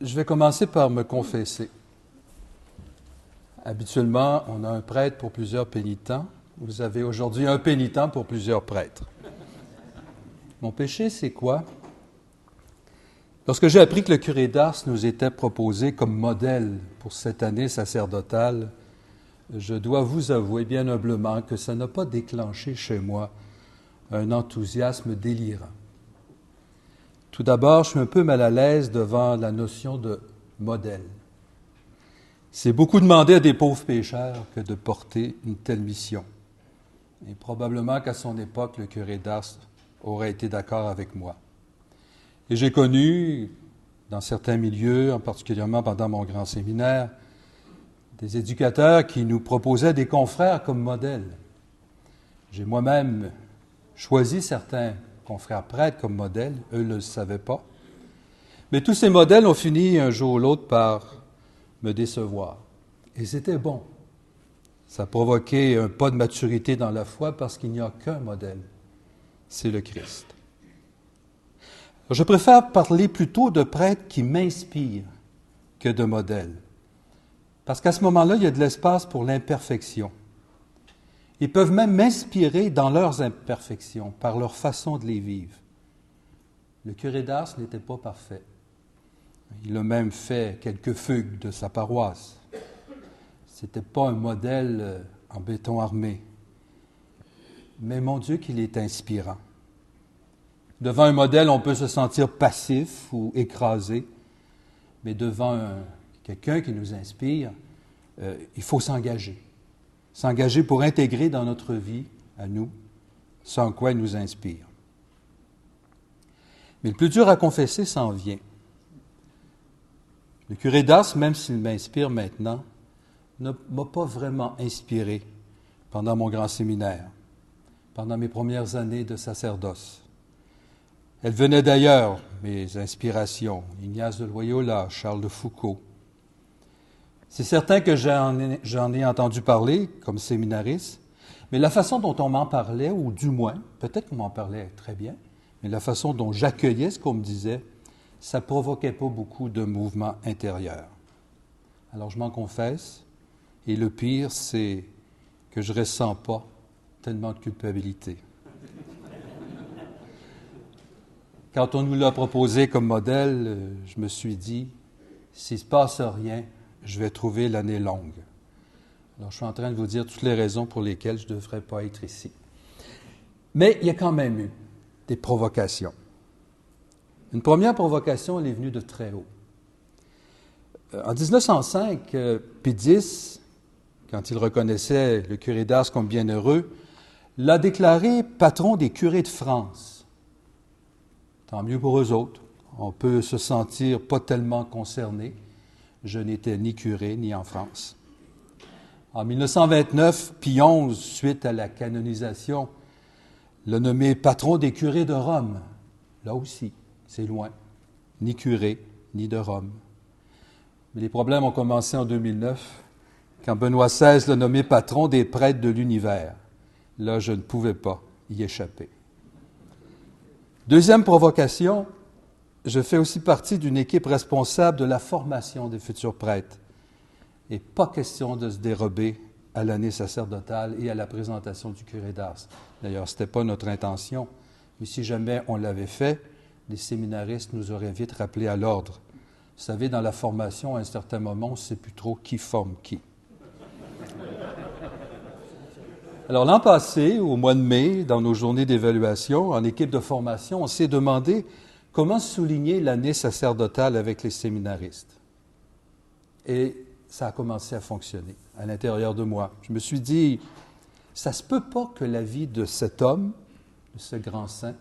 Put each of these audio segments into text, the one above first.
Je vais commencer par me confesser. Habituellement, on a un prêtre pour plusieurs pénitents. Vous avez aujourd'hui un pénitent pour plusieurs prêtres. Mon péché, c'est quoi? Lorsque j'ai appris que le curé d'Ars nous était proposé comme modèle pour cette année sacerdotale, je dois vous avouer bien humblement que ça n'a pas déclenché chez moi un enthousiasme délirant. Tout d'abord, je suis un peu mal à l'aise devant la notion de modèle. C'est beaucoup demander à des pauvres pécheurs que de porter une telle mission. Et probablement qu'à son époque, le curé d'Ars aurait été d'accord avec moi. Et j'ai connu, dans certains milieux, en particulièrement pendant mon grand séminaire, des éducateurs qui nous proposaient des confrères comme modèles. J'ai moi-même choisi certains confrères prêtres comme modèles, eux ne le savaient pas. Mais tous ces modèles ont fini un jour ou l'autre par me décevoir. Et c'était bon. Ça a provoqué un pas de maturité dans la foi parce qu'il n'y a qu'un modèle, c'est le Christ. Alors, je préfère parler plutôt de prêtres qui m'inspirent que de modèles. Parce qu'à ce moment-là, il y a de l'espace pour l'imperfection. Ils peuvent même m'inspirer dans leurs imperfections, par leur façon de les vivre. Le curé d'Ars n'était pas parfait. Il a même fait quelques fugues de sa paroisse. Ce n'était pas un modèle en béton armé. Mais mon Dieu qu'il est inspirant. Devant un modèle, on peut se sentir passif ou écrasé, mais devant quelqu'un qui nous inspire, il faut s'engager. S'engager pour intégrer dans notre vie, à nous, ce en quoi il nous inspire. Mais le plus dur à confesser s'en vient. Le curé d'Ars, même s'il m'inspire maintenant, ne m'a pas vraiment inspiré pendant mon grand séminaire, pendant mes premières années de sacerdoce. Elles venaient d'ailleurs, mes inspirations, Ignace de Loyola, Charles de Foucauld. C'est certain que j'en ai entendu parler comme séminariste, mais la façon dont on m'en parlait, ou du moins, peut-être qu'on m'en parlait très bien, mais la façon dont j'accueillais ce qu'on me disait, ça ne provoquait pas beaucoup de mouvement intérieur. Alors je m'en confesse, et le pire, c'est que je ne ressens pas tellement de culpabilité. Quand on nous l'a proposé comme modèle, je me suis dit, s'il ne se passe rien, je vais trouver l'année longue. Alors, je suis en train de vous dire toutes les raisons pour lesquelles je ne devrais pas être ici. Mais il y a quand même eu des provocations. Une première provocation, elle est venue de très haut. En 1905, Pie X, quand il reconnaissait le curé d'Ars comme bienheureux, l'a déclaré patron des curés de France. Tant mieux pour eux autres. On peut se sentir pas tellement concerné. Je n'étais ni curé ni en France. En 1929, Pie XI, suite à la canonisation, l'a nommé patron des curés de Rome. Là aussi, c'est loin. Ni curé, ni de Rome. Mais les problèmes ont commencé en 2009, quand Benoît XVI l'a nommé patron des prêtres de l'univers. Là, je ne pouvais pas y échapper. Deuxième provocation, je fais aussi partie d'une équipe responsable de la formation des futurs prêtres. Et pas question de se dérober à l'année sacerdotale et à la présentation du curé d'Ars. D'ailleurs, ce n'était pas notre intention, mais si jamais on l'avait fait, les séminaristes nous auraient vite rappelés à l'ordre. Vous savez, dans la formation, à un certain moment, on ne sait plus trop qui forme qui. Alors, l'an passé, au mois de mai, dans nos journées d'évaluation, en équipe de formation, on s'est demandé comment souligner l'année sacerdotale avec les séminaristes. Et ça a commencé à fonctionner à l'intérieur de moi. Je me suis dit, ça ne se peut pas que la vie de cet homme, de ce grand saint,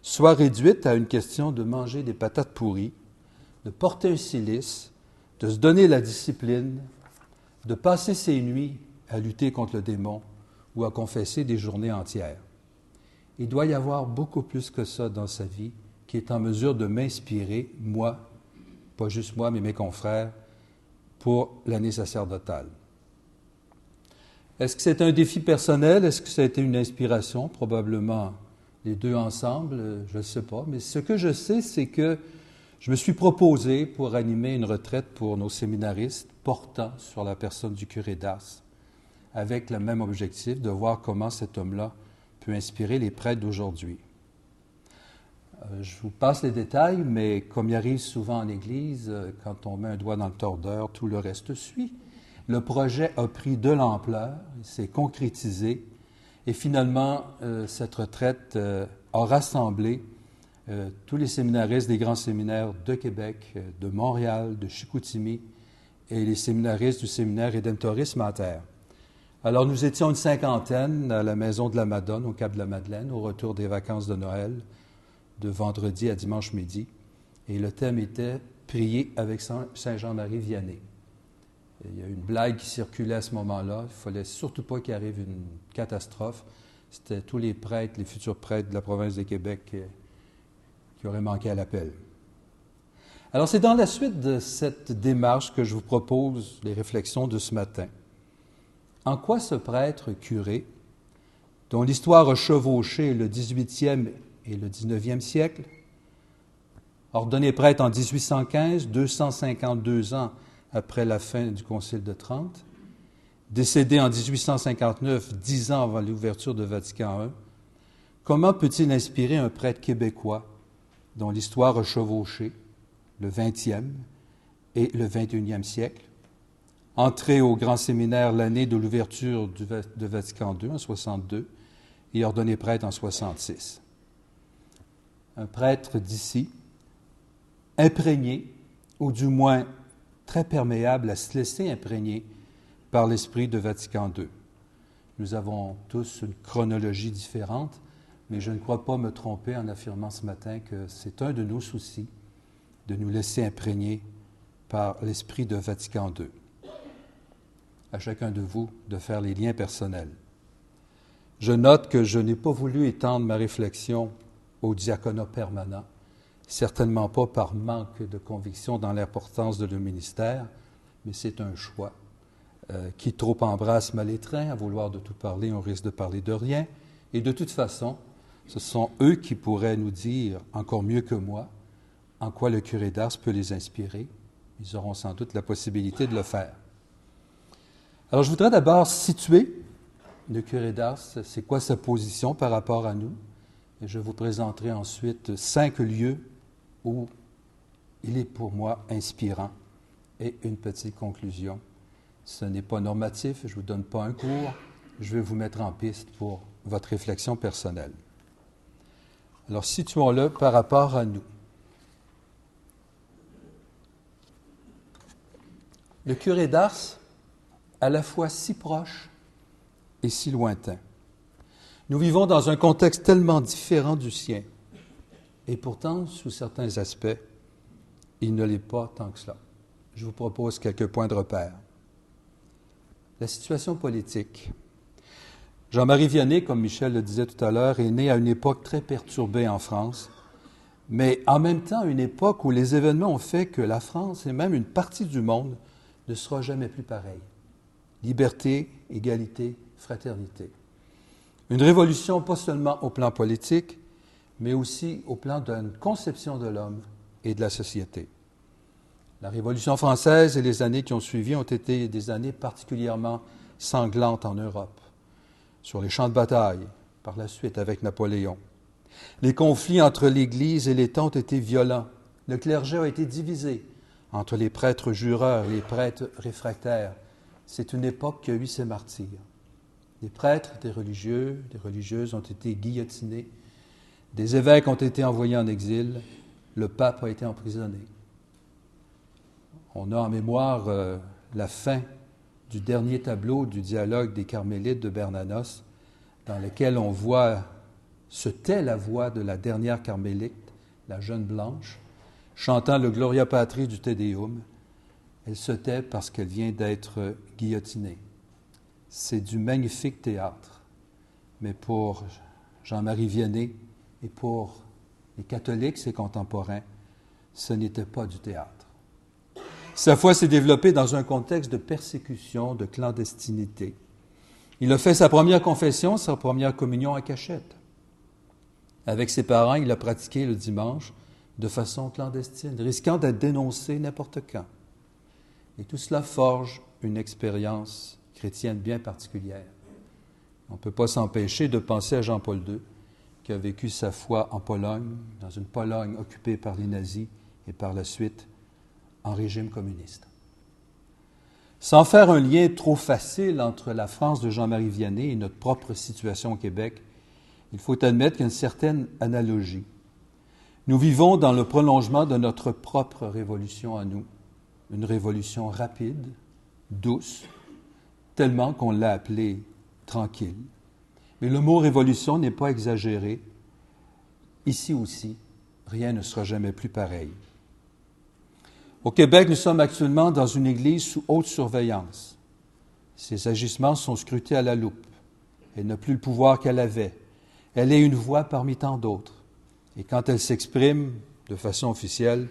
soit réduite à une question de manger des patates pourries, de porter un cilice, de se donner la discipline, de passer ses nuits à lutter contre le démon ou à confesser des journées entières. Il doit y avoir beaucoup plus que ça dans sa vie qui est en mesure de m'inspirer, moi, pas juste moi, mais mes confrères, pour l'année sacerdotale. Est-ce que c'est un défi personnel? Est-ce que ça a été une inspiration? Probablement les deux ensemble, je ne sais pas. Mais ce que je sais, c'est que je me suis proposé pour animer une retraite pour nos séminaristes portant sur la personne du curé d'Ars, avec le même objectif de voir comment cet homme-là peut inspirer les prêtres d'aujourd'hui. Je vous passe les détails, mais comme il arrive souvent en Église, quand on met un doigt dans le tordeur, tout le reste suit. Le projet a pris de l'ampleur, il s'est concrétisé, et finalement, cette retraite a rassemblé tous les séminaristes des grands séminaires de Québec, de Montréal, de Chicoutimi, et les séminaristes du séminaire Rédemptoris Mater. Alors, nous étions une cinquantaine à la Maison de la Madone, au Cap-de-la-Madeleine, au retour des vacances de Noël, de vendredi à dimanche midi. Et le thème était « Prier avec Saint Jean-Marie Vianney ». Il y a une blague qui circulait à ce moment-là. Il ne fallait surtout pas qu'il arrive une catastrophe. C'était tous les prêtres, les futurs prêtres de la province de Québec qui auraient manqué à l'appel. Alors, c'est dans la suite de cette démarche que je vous propose les réflexions de ce matin. En quoi ce prêtre curé, dont l'histoire a chevauché le 18e et le 19e siècle, ordonné prêtre en 1815, 252 ans après la fin du Concile de Trente, décédé en 1859, 10 ans avant l'ouverture de Vatican I, comment peut-il inspirer un prêtre québécois dont l'histoire a chevauché le 20e et le 21e siècle, entré au grand séminaire l'année de l'ouverture de Vatican II en 62 et ordonné prêtre en 66. Un prêtre d'ici, imprégné, ou du moins très perméable à se laisser imprégner par l'esprit de Vatican II. Nous avons tous une chronologie différente, mais je ne crois pas me tromper en affirmant ce matin que c'est un de nos soucis de nous laisser imprégner par l'esprit de Vatican II. À chacun de vous de faire les liens personnels. Je note que je n'ai pas voulu étendre ma réflexion au diaconat permanent, certainement pas par manque de conviction dans l'importance de le ministère, mais c'est un choix. Qui trop embrasse mal étreint, à vouloir de tout parler, on risque de parler de rien. Et de toute façon, ce sont eux qui pourraient nous dire, encore mieux que moi, en quoi le curé d'Ars peut les inspirer. Ils auront sans doute la possibilité de le faire. Alors, je voudrais d'abord situer le curé d'Ars, c'est quoi sa position par rapport à nous. Et je vous présenterai ensuite 5 lieux où il est pour moi inspirant. Et une petite conclusion. Ce n'est pas normatif, je ne vous donne pas un cours, je vais vous mettre en piste pour votre réflexion personnelle. Alors, situons-le par rapport à nous. Le curé d'Ars, à la fois si proche et si lointain. Nous vivons dans un contexte tellement différent du sien. Et pourtant, sous certains aspects, il ne l'est pas tant que cela. Je vous propose quelques points de repère. La situation politique. Jean-Marie Vianney, comme Michel le disait tout à l'heure, est né à une époque très perturbée en France, mais en même temps une époque où les événements ont fait que la France et même une partie du monde ne sera jamais plus pareil. Liberté, égalité, fraternité. Une révolution pas seulement au plan politique, mais aussi au plan d'une conception de l'homme et de la société. La Révolution française et les années qui ont suivi ont été des années particulièrement sanglantes en Europe, sur les champs de bataille, par la suite avec Napoléon. Les conflits entre l'Église et l'État ont été violents. Le clergé a été divisé entre les prêtres jureurs et les prêtres réfractaires. C'est une époque qui a eu ses martyrs. Des prêtres, des religieux, des religieuses ont été guillotinés. Des évêques ont été envoyés en exil. Le pape a été emprisonné. On a en mémoire la fin du dernier tableau du dialogue des Carmélites de Bernanos, dans lequel on voit, se tait la voix de la dernière Carmélite, la jeune Blanche, chantant le Gloria Patri du Te Deum. Elle se tait parce qu'elle vient d'être guillotinée. C'est du magnifique théâtre. Mais pour Jean-Marie Vianney et pour les catholiques, ses contemporains, ce n'était pas du théâtre. Sa foi s'est développée dans un contexte de persécution, de clandestinité. Il a fait sa première confession, sa première communion en cachette. Avec ses parents, il a pratiqué le dimanche de façon clandestine, risquant d'être dénoncés n'importe quand. Et tout cela forge une expérience chrétienne bien particulière. On ne peut pas s'empêcher de penser à Jean-Paul II, qui a vécu sa foi en Pologne, dans une Pologne occupée par les nazis et par la suite en régime communiste. Sans faire un lien trop facile entre la France de Jean-Marie Vianney et notre propre situation au Québec, il faut admettre qu'il y a une certaine analogie. Nous vivons dans le prolongement de notre propre révolution à nous, une révolution rapide, douce, tellement qu'on l'a appelée tranquille. Mais le mot révolution n'est pas exagéré. Ici aussi, rien ne sera jamais plus pareil. Au Québec, nous sommes actuellement dans une Église sous haute surveillance. Ses agissements sont scrutés à la loupe. Elle n'a plus le pouvoir qu'elle avait. Elle est une voix parmi tant d'autres. Et quand elle s'exprime de façon officielle,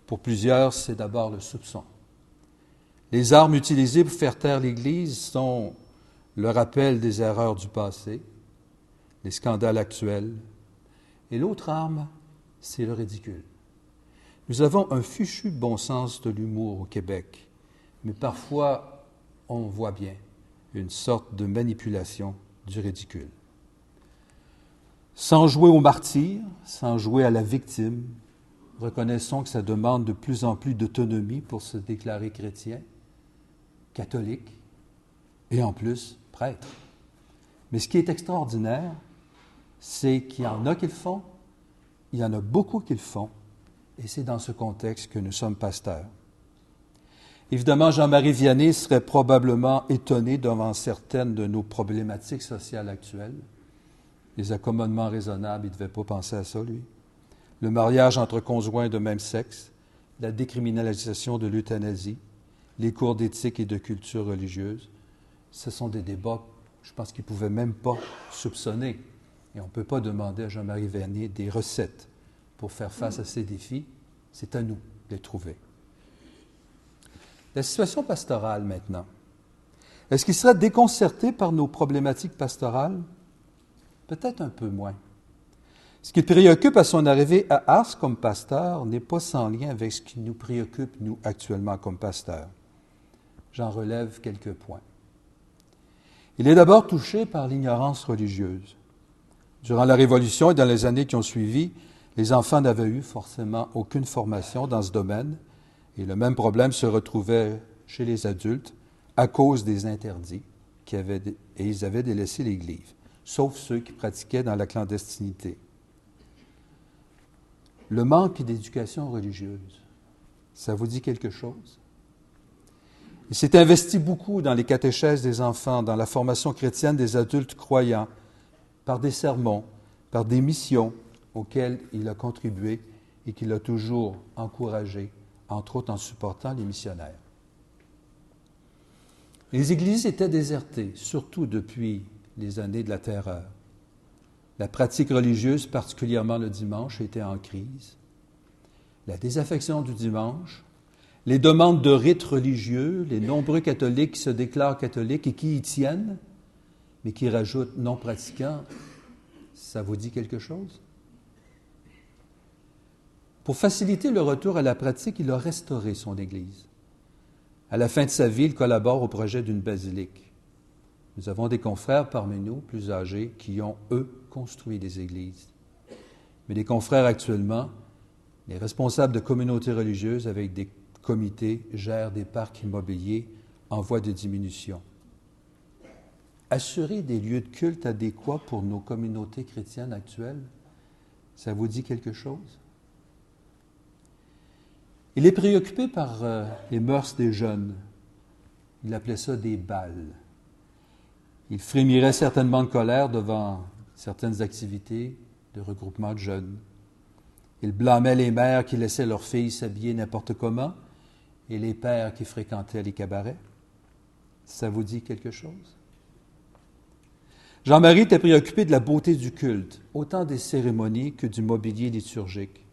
pour plusieurs, c'est d'abord le soupçon. Les armes utilisées pour faire taire l'Église sont le rappel des erreurs du passé, les scandales actuels. Et l'autre arme, c'est le ridicule. Nous avons un fichu bon sens de l'humour au Québec, mais parfois, on voit bien une sorte de manipulation du ridicule. Sans jouer au martyr, sans jouer à la victime, reconnaissons que ça demande de plus en plus d'autonomie pour se déclarer chrétien, catholique et en plus prêtre. Mais ce qui est extraordinaire, c'est qu'il y en a qui le font, il y en a beaucoup qui le font, et c'est dans ce contexte que nous sommes pasteurs. Évidemment, Jean-Marie Vianney serait probablement étonné devant certaines de nos problématiques sociales actuelles. Les accommodements raisonnables, il ne devait pas penser à ça, lui. Le mariage entre conjoints de même sexe, la décriminalisation de l'euthanasie, les cours d'éthique et de culture religieuse, ce sont des débats, je pense qu'il ne pouvait même pas soupçonner. Et on ne peut pas demander à Jean-Marie Vianney des recettes pour faire face à ces défis. C'est à nous de les trouver. La situation pastorale, maintenant. Est-ce qu'il serait déconcerté par nos problématiques pastorales? Peut-être un peu moins. Ce qui le préoccupe à son arrivée à Ars comme pasteur n'est pas sans lien avec ce qui nous préoccupe, nous, actuellement, comme pasteurs. J'en relève quelques points. Il est d'abord touché par l'ignorance religieuse. Durant la Révolution et dans les années qui ont suivi, les enfants n'avaient eu forcément aucune formation dans ce domaine, et le même problème se retrouvait chez les adultes à cause des interdits et ils avaient délaissé l'Église, sauf ceux qui pratiquaient dans la clandestinité. Le manque d'éducation religieuse, ça vous dit quelque chose? Il s'est investi beaucoup dans les catéchèses des enfants, dans la formation chrétienne des adultes croyants, par des sermons, par des missions auxquelles il a contribué et qu'il a toujours encouragé, entre autres en supportant les missionnaires. Les églises étaient désertées, surtout depuis les années de la Terreur. La pratique religieuse, particulièrement le dimanche, était en crise. La désaffection du dimanche, les demandes de rites religieux, les nombreux catholiques qui se déclarent catholiques et qui y tiennent, mais qui rajoutent non pratiquants, ça vous dit quelque chose? Pour faciliter le retour à la pratique, il a restauré son Église. À la fin de sa vie, il collabore au projet d'une basilique. Nous avons des confrères parmi nous, plus âgés, qui ont, eux, construit des églises. Mais les confrères actuellement, les responsables de communautés religieuses avec des comités gèrent des parcs immobiliers en voie de diminution. Assurer des lieux de culte adéquats pour nos communautés chrétiennes actuelles, ça vous dit quelque chose? Il est préoccupé par les mœurs des jeunes. Il appelait ça des bals. Il frémirait certainement de colère devant certaines activités de regroupement de jeunes. Il blâmait les mères qui laissaient leurs filles s'habiller n'importe comment et les pères qui fréquentaient les cabarets. Ça vous dit quelque chose? Jean-Marie était préoccupé de la beauté du culte, autant des cérémonies que du mobilier liturgique.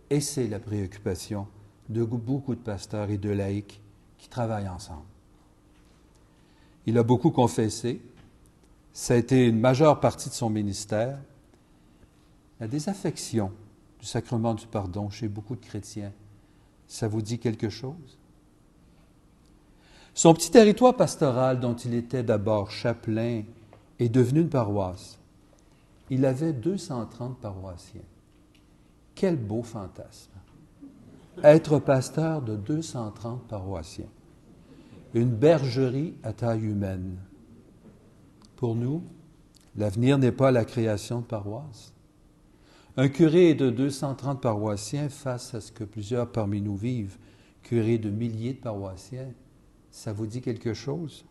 Et c'est la préoccupation de beaucoup de pasteurs et de laïcs qui travaillent ensemble. Il a beaucoup confessé. Ça a été une majeure partie de son ministère. La désaffection du sacrement du pardon chez beaucoup de chrétiens. Ça vous dit quelque chose? Son petit territoire pastoral, dont il était d'abord chapelain, est devenu une paroisse. Il avait 230 paroissiens. Quel beau fantasme! Être pasteur de 230 paroissiens. Une bergerie à taille humaine. Pour nous, l'avenir n'est pas la création de paroisses. Un curé de 230 paroissiens face à ce que plusieurs parmi nous vivent, curé de milliers de paroissiens, ça vous dit quelque chose?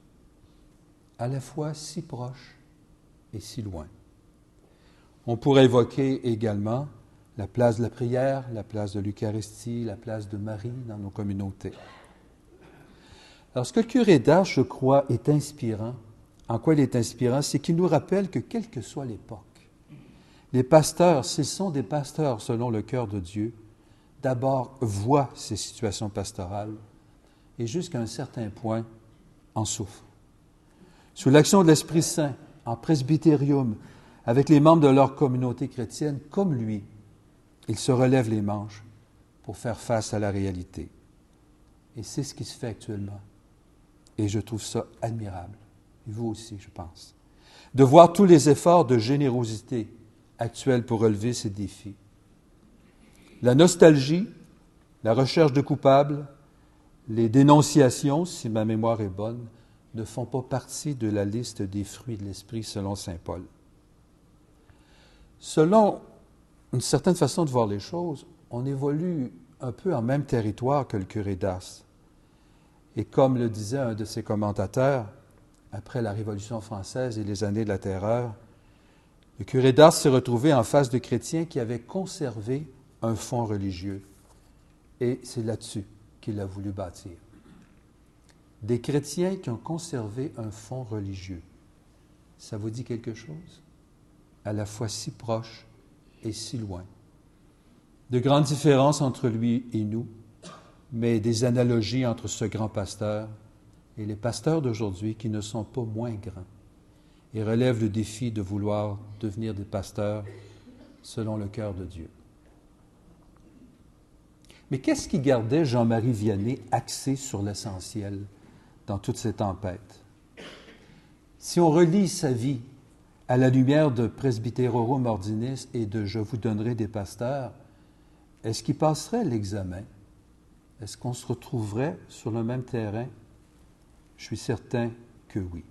À la fois si proche et si loin. On pourrait évoquer également la place de la prière, la place de l'Eucharistie, la place de Marie dans nos communautés. Alors, ce que le curé d'Ars, je crois, est inspirant, en quoi il est inspirant, c'est qu'il nous rappelle que quelle que soit l'époque, les pasteurs, s'ils sont des pasteurs selon le cœur de Dieu, d'abord voient ces situations pastorales et jusqu'à un certain point en souffrent. Sous l'action de l'Esprit Saint, en presbytérium, avec les membres de leur communauté chrétienne, comme lui, ils se relèvent les manches pour faire face à la réalité. Et c'est ce qui se fait actuellement. Et je trouve ça admirable. Et vous aussi, je pense. De voir tous les efforts de générosité actuels pour relever ces défis. La nostalgie, la recherche de coupables, les dénonciations, si ma mémoire est bonne, ne font pas partie de la liste des fruits de l'esprit selon saint Paul. Selon une certaine façon de voir les choses, on évolue un peu en même territoire que le curé d'Ars. Et comme le disait un de ses commentateurs, après la Révolution française et les années de la Terreur, le curé d'Ars s'est retrouvé en face de chrétiens qui avaient conservé un fond religieux. Et c'est là-dessus qu'il a voulu bâtir. Des chrétiens qui ont conservé un fond religieux. Ça vous dit quelque chose? À la fois si proche et si loin. De grandes différences entre lui et nous, mais des analogies entre ce grand pasteur et les pasteurs d'aujourd'hui qui ne sont pas moins grands et relèvent le défi de vouloir devenir des pasteurs selon le cœur de Dieu. Mais qu'est-ce qui gardait Jean-Marie Vianney axé sur l'essentiel dans toutes ces tempêtes? Si on relit sa vie à la lumière de Presbyterorum Ordinis et de Je vous donnerai des pasteurs, est-ce qu'il passerait l'examen? Est-ce qu'on se retrouverait sur le même terrain? Je suis certain que oui.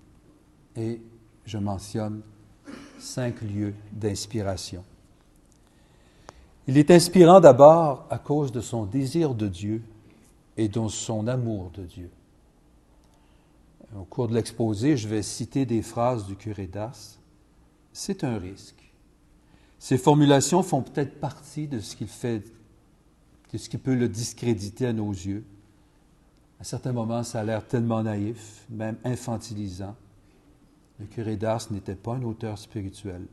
Et je mentionne 5 lieux d'inspiration. Il est inspirant d'abord à cause de son désir de Dieu et de son amour de Dieu. Au cours de l'exposé, je vais citer des phrases du curé d'Ars. C'est un risque. Ces formulations font peut-être partie de ce qu'il fait, de ce qui peut le discréditer à nos yeux. À certains moments, ça a l'air tellement naïf, même infantilisant. Le curé d'Ars n'était pas un auteur spirituel.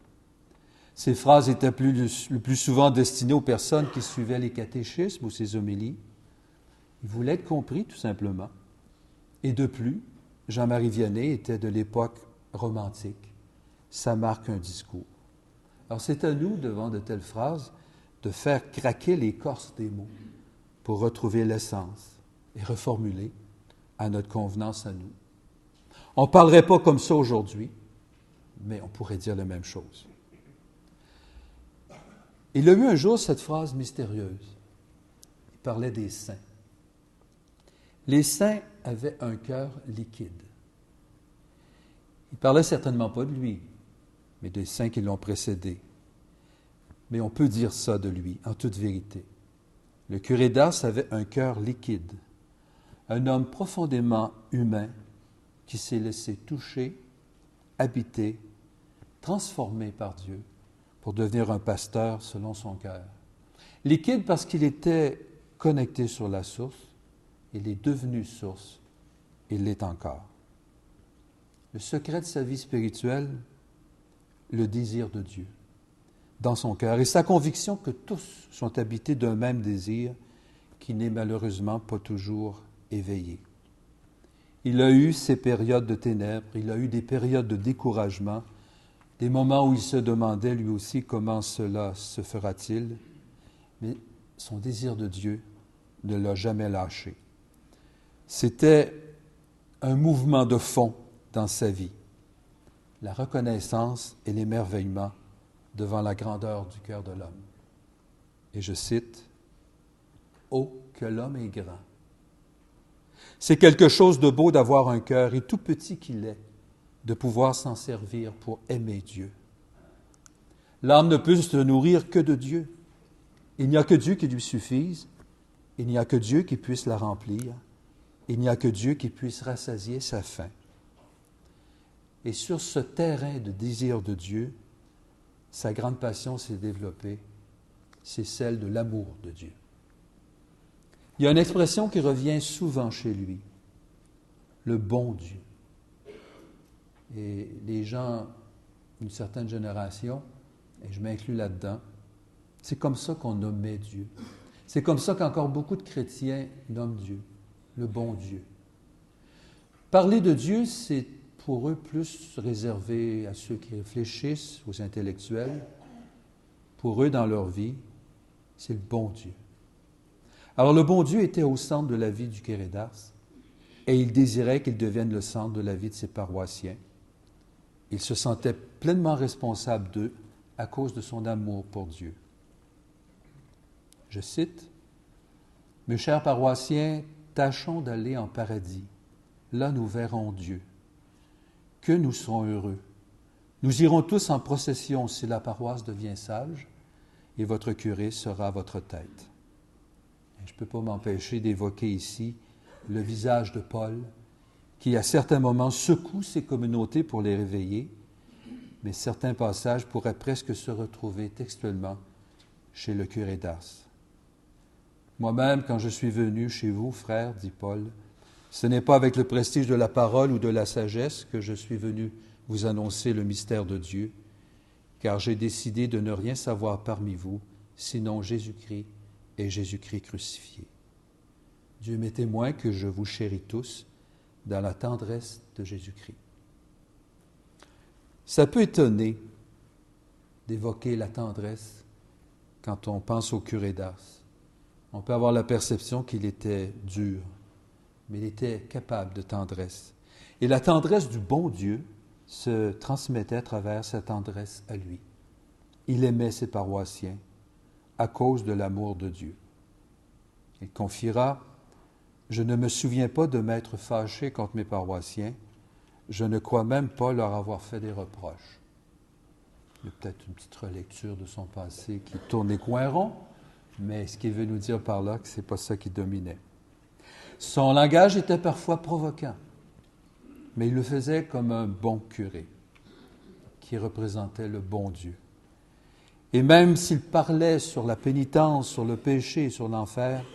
Ces phrases étaient le plus souvent destinées aux personnes qui suivaient les catéchismes ou ses homélies. Il voulait être compris, tout simplement. Et de plus, Jean-Marie Vianney était de l'époque romantique. Ça marque un discours. Alors c'est à nous, devant de telles phrases, de faire craquer l'écorce des mots pour retrouver l'essence et reformuler à notre convenance à nous. On ne parlerait pas comme ça aujourd'hui, mais on pourrait dire la même chose. Il a eu un jour cette phrase mystérieuse. Il parlait des saints. Les saints avaient un cœur liquide. Il ne parlait certainement pas de lui, mais des saints qui l'ont précédé. Mais on peut dire ça de lui, en toute vérité. Le curé d'Ars avait un cœur liquide, un homme profondément humain qui s'est laissé toucher, habiter, transformé par Dieu pour devenir un pasteur selon son cœur. Liquide parce qu'il était connecté sur la source, il est devenu source, il l'est encore. Le secret de sa vie spirituelle, le désir de Dieu dans son cœur et sa conviction que tous sont habités d'un même désir qui n'est malheureusement pas toujours éveillé. Il a eu ses périodes de ténèbres, il a eu des périodes de découragement, des moments où il se demandait lui aussi comment cela se fera-t-il, mais son désir de Dieu ne l'a jamais lâché. C'était un mouvement de fond dans sa vie, la reconnaissance et l'émerveillement devant la grandeur du cœur de l'homme. Et je cite, « Oh, que l'homme est grand! » C'est quelque chose de beau d'avoir un cœur, et tout petit qu'il est, de pouvoir s'en servir pour aimer Dieu. L'âme ne peut se nourrir que de Dieu. Il n'y a que Dieu qui lui suffise, il n'y a que Dieu qui puisse la remplir, il n'y a que Dieu qui puisse rassasier sa faim. Et sur ce terrain de désir de Dieu, sa grande passion s'est développée, c'est celle de l'amour de Dieu. Il y a une expression qui revient souvent chez lui, le bon Dieu. Et les gens d'une certaine génération, et je m'inclus là-dedans, c'est comme ça qu'on nommait Dieu. C'est comme ça qu'encore beaucoup de chrétiens nomment Dieu, le bon Dieu. Parler de Dieu, c'est pour eux plus réservé à ceux qui réfléchissent, aux intellectuels. Pour eux, dans leur vie, c'est le bon Dieu. Alors le bon Dieu était au centre de la vie du Quérédas et il désirait qu'il devienne le centre de la vie de ses paroissiens. Il se sentait pleinement responsable d'eux à cause de son amour pour Dieu. Je cite, « Mes chers paroissiens, tâchons d'aller en paradis. Là, nous verrons Dieu. Que nous serons heureux. Nous irons tous en procession si la paroisse devient sage, et votre curé sera à votre tête. » Je ne peux pas m'empêcher d'évoquer ici le visage de Paul, qui à certains moments secoue ses communautés pour les réveiller, mais certains passages pourraient presque se retrouver textuellement chez le curé d'Ars. Moi-même, quand je suis venu chez vous, frères, dit Paul, ce n'est pas avec le prestige de la parole ou de la sagesse que je suis venu vous annoncer le mystère de Dieu, car j'ai décidé de ne rien savoir parmi vous, sinon Jésus-Christ et Jésus-Christ crucifié. Dieu m'est témoin que je vous chéris tous dans la tendresse de Jésus-Christ. Ça peut étonner d'évoquer la tendresse quand on pense au curé d'Ars. On peut avoir la perception qu'il était dur, mais il était capable de tendresse. Et la tendresse du bon Dieu se transmettait à travers sa tendresse à lui. Il aimait ses paroissiens à cause de l'amour de Dieu. Il confiera, « Je ne me souviens pas de m'être fâché contre mes paroissiens. Je ne crois même pas leur avoir fait des reproches. » Il y a peut-être une petite relecture de son passé qui tourne les coins ronds, mais ce qu'il veut nous dire par là, que ce n'est pas ça qui dominait. Son langage était parfois provoquant, mais il le faisait comme un bon curé qui représentait le bon Dieu. Et même s'il parlait sur la pénitence, sur le péché et sur l'enfer,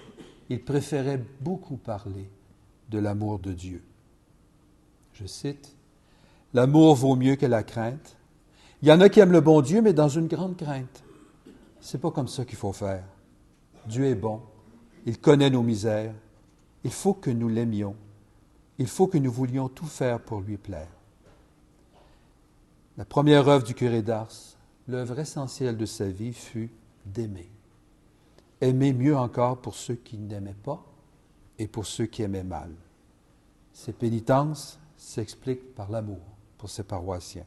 il préférait beaucoup parler de l'amour de Dieu. Je cite, « L'amour vaut mieux que la crainte. Il y en a qui aiment le bon Dieu, mais dans une grande crainte. C'est pas comme ça qu'il faut faire. Dieu est bon. Il connaît nos misères. Il faut que nous l'aimions. Il faut que nous voulions tout faire pour lui plaire. » La première œuvre du curé d'Ars, l'œuvre essentielle de sa vie fut d'aimer. Aimer mieux encore pour ceux qui n'aimaient pas et pour ceux qui aimaient mal. Ses pénitences s'expliquent par l'amour pour ses paroissiens.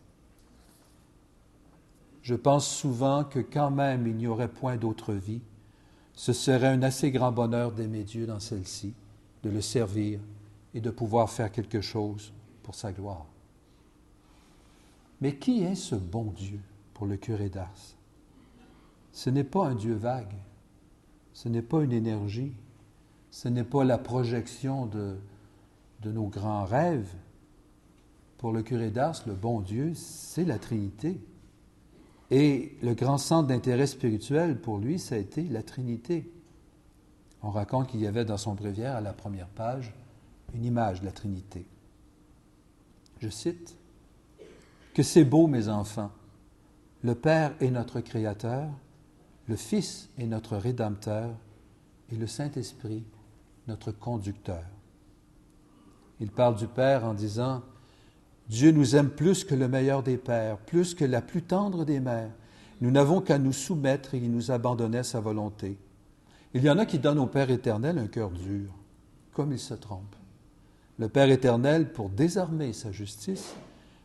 Je pense souvent que quand même il n'y aurait point d'autre vie, ce serait un assez grand bonheur d'aimer Dieu dans celle-ci, de le servir et de pouvoir faire quelque chose pour sa gloire. Mais qui est ce bon Dieu pour le curé d'Ars? Ce n'est pas un Dieu vague, ce n'est pas une énergie, ce n'est pas la projection de nos grands rêves. Pour le curé d'Ars, le bon Dieu, c'est la Trinité. Et le grand centre d'intérêt spirituel pour lui, ça a été la Trinité. On raconte qu'il y avait dans son bréviaire, à la première page, une image de la Trinité. Je cite, « Que c'est beau, mes enfants, le Père est notre Créateur, le Fils est notre Rédempteur et le Saint-Esprit notre Conducteur. » Il parle du Père en disant « Dieu nous aime plus que le meilleur des pères, plus que la plus tendre des mères. Nous n'avons qu'à nous soumettre et il nous abandonnait sa volonté. Il y en a qui donnent au Père éternel un cœur dur, comme ils se trompent. Le Père éternel, pour désarmer sa justice,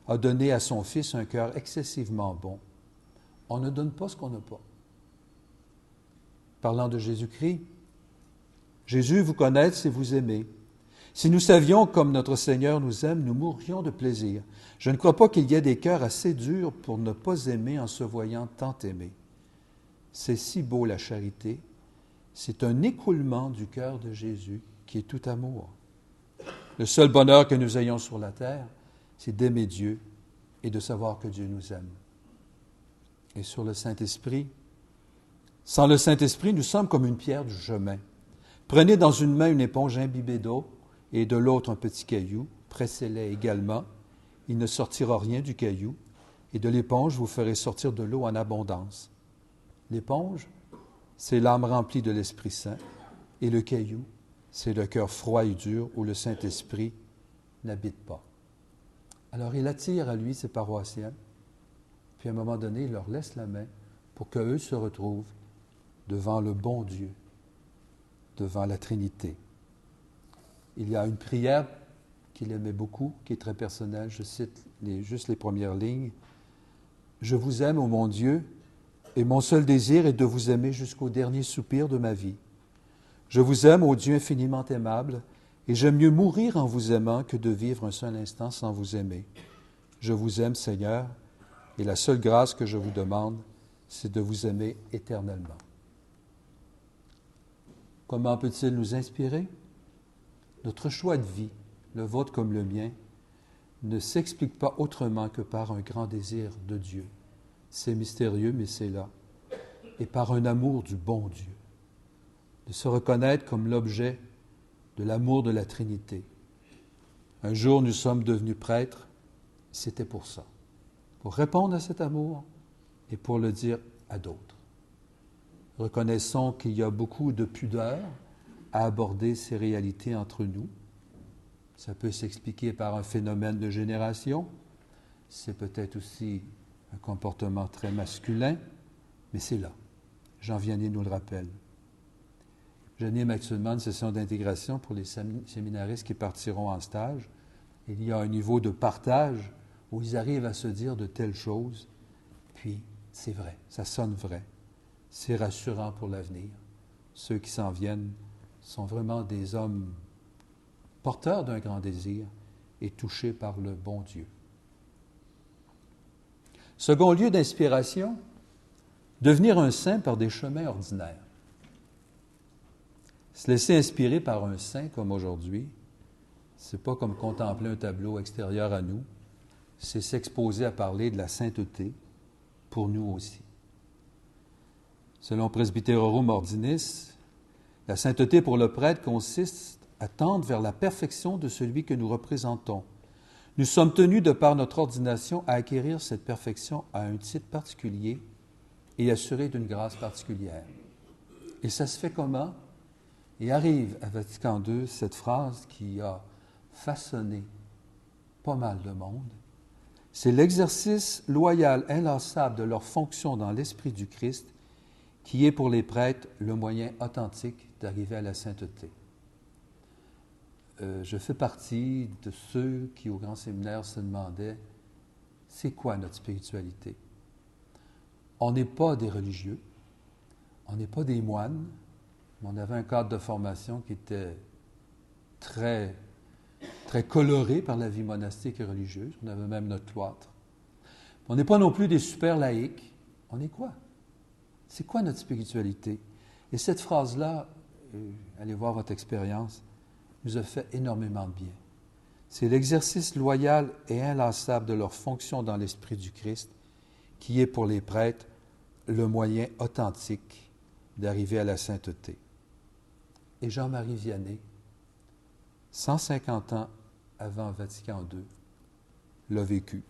a donné à son Fils un cœur excessivement bon. On ne donne pas ce qu'on n'a pas. Parlant de Jésus-Christ, Jésus vous connaît et vous aimez. Si nous savions comme notre Seigneur nous aime, nous mourrions de plaisir. Je ne crois pas qu'il y ait des cœurs assez durs pour ne pas aimer en se voyant tant aimer. C'est si beau la charité. C'est un écoulement du cœur de Jésus qui est tout amour. Le seul bonheur que nous ayons sur la terre, c'est d'aimer Dieu et de savoir que Dieu nous aime. Et sur le Saint-Esprit, sans le Saint-Esprit, nous sommes comme une pierre du chemin. Prenez dans une main une éponge imbibée d'eau et de l'autre un petit caillou, pressez-les également. Il ne sortira rien du caillou, et de l'éponge vous ferez sortir de l'eau en abondance. L'éponge, c'est l'âme remplie de l'Esprit Saint, et le caillou, c'est le cœur froid et dur où le Saint-Esprit n'habite pas. Alors il attire à lui ses paroissiens, puis à un moment donné, il leur laisse la main pour qu'eux se retrouvent devant le bon Dieu, devant la Trinité. Il y a une prière qu'il aimait beaucoup, qui est très personnelle. Je cite juste les premières lignes. « Je vous aime, ô mon Dieu, et mon seul désir est de vous aimer jusqu'au dernier soupir de ma vie. Je vous aime, ô Dieu infiniment aimable, et j'aime mieux mourir en vous aimant que de vivre un seul instant sans vous aimer. Je vous aime, Seigneur, et la seule grâce que je vous demande, c'est de vous aimer éternellement. » Comment peut-il nous inspirer? Notre choix de vie, le vôtre comme le mien, ne s'explique pas autrement que par un grand désir de Dieu. C'est mystérieux, mais c'est là. Et par un amour du bon Dieu. De se reconnaître comme l'objet de l'amour de la Trinité. Un jour, nous sommes devenus prêtres, c'était pour ça. Pour répondre à cet amour et pour le dire à d'autres. Reconnaissons qu'il y a beaucoup de pudeur à aborder ces réalités entre nous. Ça peut s'expliquer par un phénomène de génération. C'est peut-être aussi un comportement très masculin, mais c'est là. Jean Vianney nous le rappelle. J'anime actuellement une session d'intégration pour les séminaristes qui partiront en stage. Il y a un niveau de partage où ils arrivent à se dire de telles choses, puis c'est vrai, ça sonne vrai. C'est rassurant pour l'avenir. Ceux qui s'en viennent sont vraiment des hommes porteurs d'un grand désir et touchés par le bon Dieu. Second lieu d'inspiration, devenir un saint par des chemins ordinaires. Se laisser inspirer par un saint comme aujourd'hui, c'est pas comme contempler un tableau extérieur à nous, c'est s'exposer à parler de la sainteté pour nous aussi. Selon Presbyterorum Ordinis, la sainteté pour le prêtre consiste à tendre vers la perfection de celui que nous représentons. Nous sommes tenus, de par notre ordination, à acquérir cette perfection à un titre particulier et assuré d'une grâce particulière. Et ça se fait comment? Et arrive à Vatican II cette phrase qui a façonné pas mal de monde. C'est l'exercice loyal, inlassable de leur fonction dans l'esprit du Christ qui est pour les prêtres le moyen authentique d'arriver à la sainteté. Je fais partie de ceux qui, au grand séminaire, se demandaient « c'est quoi notre spiritualité ?» On n'est pas des religieux, on n'est pas des moines, mais on avait un cadre de formation qui était très, très coloré par la vie monastique et religieuse. On avait même notre cloître. On n'est pas non plus des super laïcs. On est quoi? C'est quoi notre spiritualité? Et cette phrase-là, allez voir votre expérience, nous a fait énormément de bien. C'est l'exercice loyal et inlassable de leur fonction dans l'esprit du Christ qui est pour les prêtres le moyen authentique d'arriver à la sainteté. Et Jean-Marie Vianney, 150 ans avant Vatican II, l'a vécu.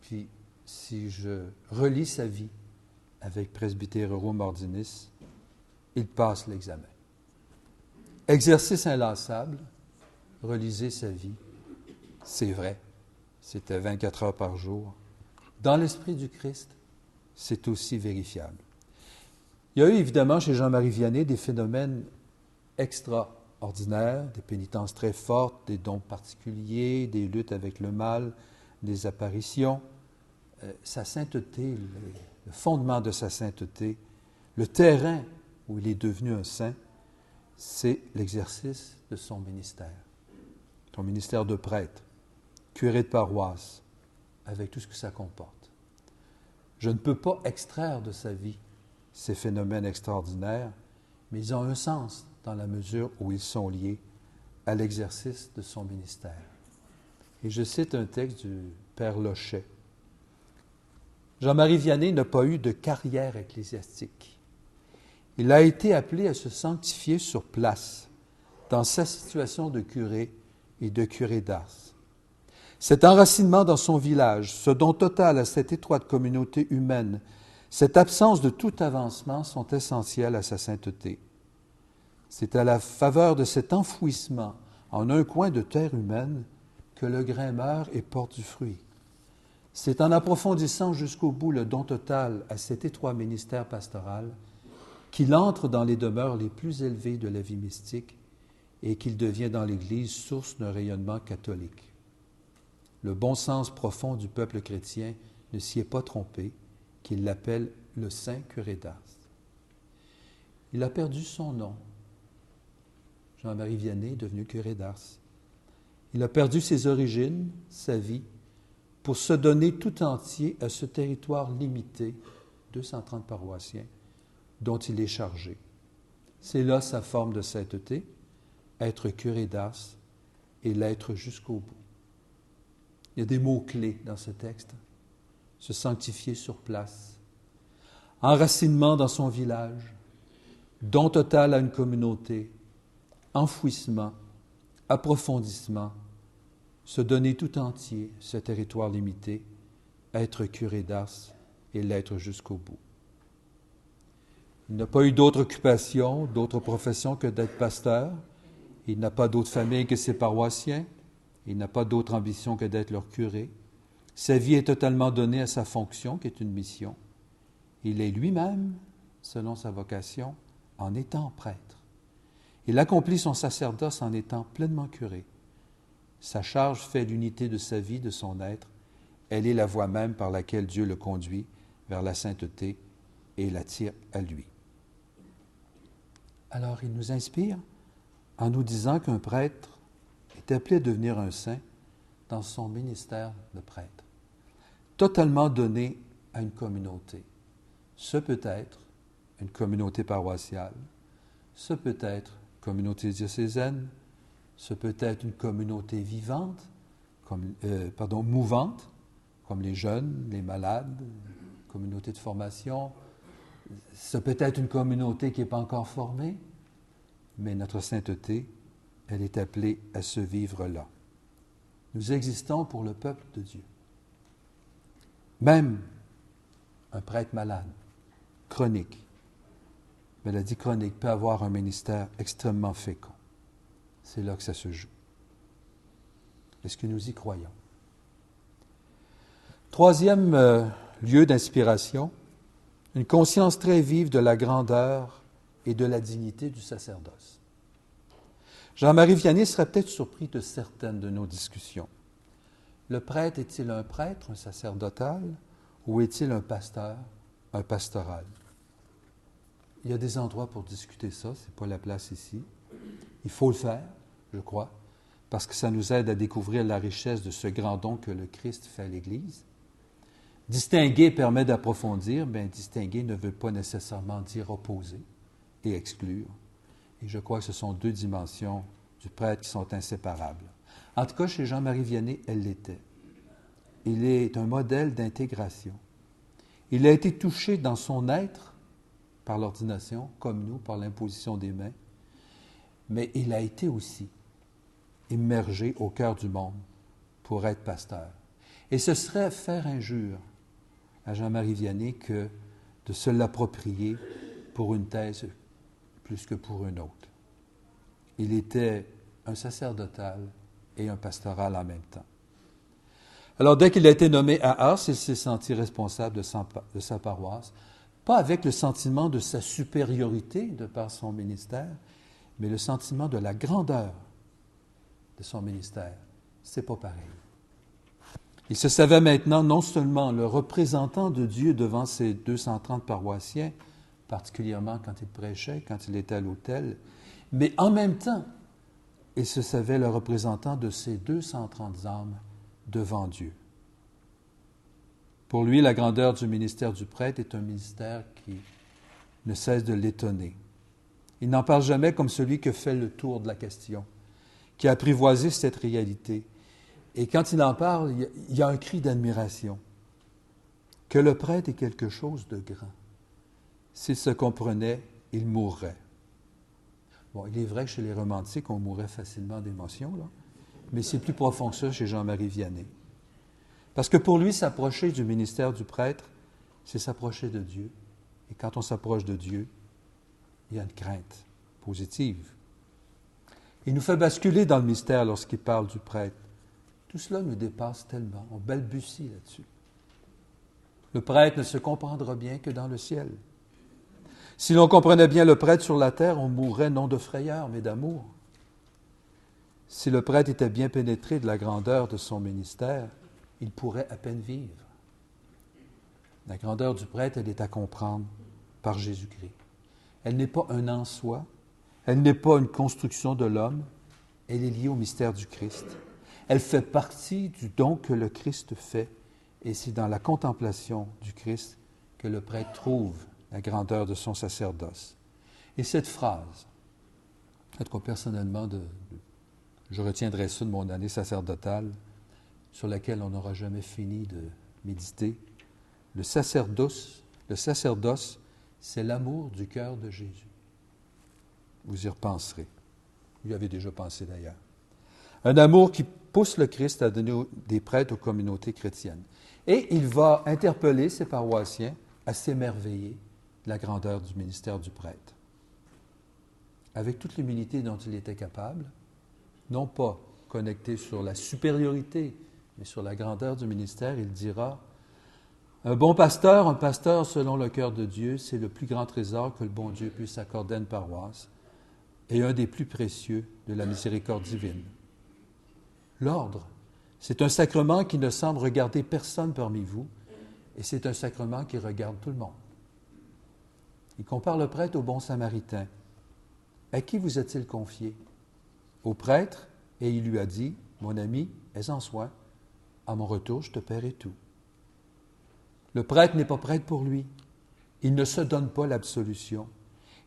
Puis, si je relis sa vie avec Presbyterorum Ordinis, il passe l'examen. Exercice inlassable, relisez sa vie. C'est vrai, c'était 24 heures par jour. Dans l'esprit du Christ, c'est aussi vérifiable. Il y a eu évidemment chez Jean-Marie Vianney des phénomènes extraordinaires, des pénitences très fortes, des dons particuliers, des luttes avec le mal, des apparitions. Sa sainteté, le fondement de sa sainteté, le terrain où il est devenu un saint, c'est l'exercice de son ministère. Son ministère de prêtre, curé de paroisse, avec tout ce que ça comporte. Je ne peux pas extraire de sa vie ces phénomènes extraordinaires, mais ils ont un sens dans la mesure où ils sont liés à l'exercice de son ministère. Et je cite un texte du Père Lochet. Jean-Marie Vianney n'a pas eu de carrière ecclésiastique. Il a été appelé à se sanctifier sur place, dans sa situation de curé et de curé d'Ars. Cet enracinement dans son village, ce don total à cette étroite communauté humaine, cette absence de tout avancement sont essentiels à sa sainteté. C'est à la faveur de cet enfouissement en un coin de terre humaine que le grain meurt et porte du fruit. C'est en approfondissant jusqu'au bout le don total à cet étroit ministère pastoral qu'il entre dans les demeures les plus élevées de la vie mystique et qu'il devient dans l'Église source d'un rayonnement catholique. Le bon sens profond du peuple chrétien ne s'y est pas trompé, qu'il l'appelle le saint curé d'Ars. Il a perdu son nom. Jean-Marie Vianney est devenu curé d'Ars. Il a perdu ses origines, sa vie, pour se donner tout entier à ce territoire limité, 230 paroissiens, dont il est chargé. C'est là sa forme de sainteté, être curé d'Ars et l'être jusqu'au bout. Il y a des mots-clés dans ce texte. Se sanctifier sur place, enracinement dans son village, don total à une communauté, enfouissement, approfondissement, se donner tout entier, ce territoire limité, être curé d'Ars et l'être jusqu'au bout. Il n'a pas eu d'autre occupation, d'autre profession que d'être pasteur. Il n'a pas d'autre famille que ses paroissiens. Il n'a pas d'autre ambition que d'être leur curé. Sa vie est totalement donnée à sa fonction, qui est une mission. Il est lui-même, selon sa vocation, en étant prêtre. Il accomplit son sacerdoce en étant pleinement curé. Sa charge fait l'unité de sa vie, de son être. Elle est la voie même par laquelle Dieu le conduit vers la sainteté et l'attire à lui. Alors, il nous inspire en nous disant qu'un prêtre est appelé à devenir un saint dans son ministère de prêtre, totalement donné à une communauté. Ce peut être une communauté paroissiale, ce peut être une communauté diocésaine, ce peut être une communauté vivante, mouvante, comme les jeunes, les malades, une communauté de formation. Ce peut être une communauté qui n'est pas encore formée, mais notre sainteté, elle est appelée à se vivre là. Nous existons pour le peuple de Dieu. Même un prêtre malade, chronique, maladie chronique, peut avoir un ministère extrêmement fécond. C'est là que ça se joue. Est-ce que nous y croyons? Troisième lieu d'inspiration, une conscience très vive de la grandeur et de la dignité du sacerdoce. Jean-Marie Vianney serait peut-être surpris de certaines de nos discussions. Le prêtre est-il un prêtre, un sacerdotal, ou est-il un pasteur, un pastoral? Il y a des endroits pour discuter ça, ce n'est pas la place ici. Il faut le faire, je crois, parce que ça nous aide à découvrir la richesse de ce grand don que le Christ fait à l'Église. Distinguer permet d'approfondir, mais distinguer ne veut pas nécessairement dire opposer et exclure. Et je crois que ce sont deux dimensions du prêtre qui sont inséparables. En tout cas, chez Jean-Marie Vianney, elle l'était. Il est un modèle d'intégration. Il a été touché dans son être par l'ordination, comme nous, par l'imposition des mains, mais il a été aussi immergé au cœur du monde pour être pasteur. Et ce serait faire injure à Jean-Marie Vianney que de se l'approprier pour une thèse plus que pour une autre. Il était un sacerdotal et un pastoral en même temps. Alors, dès qu'il a été nommé à Ars, il s'est senti responsable de sa paroisse, pas avec le sentiment de sa supériorité de par son ministère, mais le sentiment de la grandeur de son ministère. C'est pas pareil. Il se savait maintenant non seulement le représentant de Dieu devant ses 230 paroissiens, particulièrement quand il prêchait, quand il était à l'autel, mais en même temps, il se savait le représentant de ses 230 âmes devant Dieu. Pour lui, la grandeur du ministère du prêtre est un ministère qui ne cesse de l'étonner. Il n'en parle jamais comme celui qui fait le tour de la question, qui a apprivoisé cette réalité. Et quand il en parle, il y a un cri d'admiration. Que le prêtre est quelque chose de grand. S'il se comprenait, il mourrait. Bon, il est vrai que chez les romantiques, on mourrait facilement d'émotion, là, mais c'est plus profond que ça chez Jean-Marie Vianney. Parce que pour lui, s'approcher du ministère du prêtre, c'est s'approcher de Dieu. Et quand on s'approche de Dieu, il y a une crainte positive. Il nous fait basculer dans le mystère lorsqu'il parle du prêtre. Tout cela nous dépasse tellement, on balbutie là-dessus. Le prêtre ne se comprendra bien que dans le ciel. Si l'on comprenait bien le prêtre sur la terre, on mourrait non de frayeur, mais d'amour. Si le prêtre était bien pénétré de la grandeur de son ministère, il pourrait à peine vivre. La grandeur du prêtre, elle est à comprendre par Jésus-Christ. Elle n'est pas un en soi, elle n'est pas une construction de l'homme, elle est liée au mystère du Christ. Elle fait partie du don que le Christ fait, et c'est dans la contemplation du Christ que le prêtre trouve la grandeur de son sacerdoce. Et cette phrase, en tout cas personnellement, je retiendrai ça de mon année sacerdotale, sur laquelle on n'aura jamais fini de méditer. Le sacerdoce, c'est l'amour du cœur de Jésus. Vous y repenserez. Vous y avez déjà pensé d'ailleurs. Un amour qui pousse le Christ à donner des prêtres aux communautés chrétiennes. Et il va interpeller ses paroissiens à s'émerveiller de la grandeur du ministère du prêtre. Avec toute l'humilité dont il était capable, non pas connecté sur la supériorité, mais sur la grandeur du ministère, il dira « un pasteur selon le cœur de Dieu, c'est le plus grand trésor que le bon Dieu puisse accorder à une paroisse et un des plus précieux de la miséricorde divine. L'ordre, c'est un sacrement qui ne semble regarder personne parmi vous, et c'est un sacrement qui regarde tout le monde. » Il compare le prêtre au bon samaritain. À qui vous a-t-il confié? Au prêtre, et il lui a dit, « Mon ami, aie-en soin, à mon retour, je te paierai tout. » Le prêtre n'est pas prêtre pour lui. Il ne se donne pas l'absolution.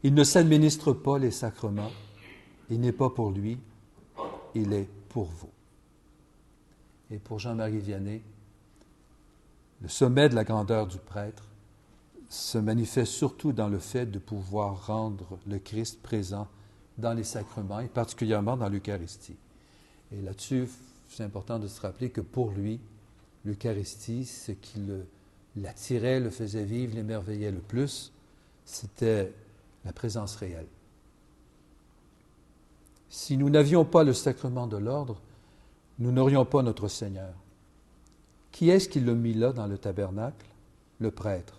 Il ne s'administre pas les sacrements. Il n'est pas pour lui, il est pour vous. Et pour Jean-Marie Vianney, le sommet de la grandeur du prêtre se manifeste surtout dans le fait de pouvoir rendre le Christ présent dans les sacrements et particulièrement dans l'Eucharistie. Et là-dessus, c'est important de se rappeler que pour lui, l'Eucharistie, ce qui l'attirait, le faisait vivre, l'émerveillait le plus, c'était la présence réelle. Si nous n'avions pas le sacrement de l'ordre, nous n'aurions pas notre Seigneur. Qui est-ce qui l'a mis là dans le tabernacle? Le prêtre.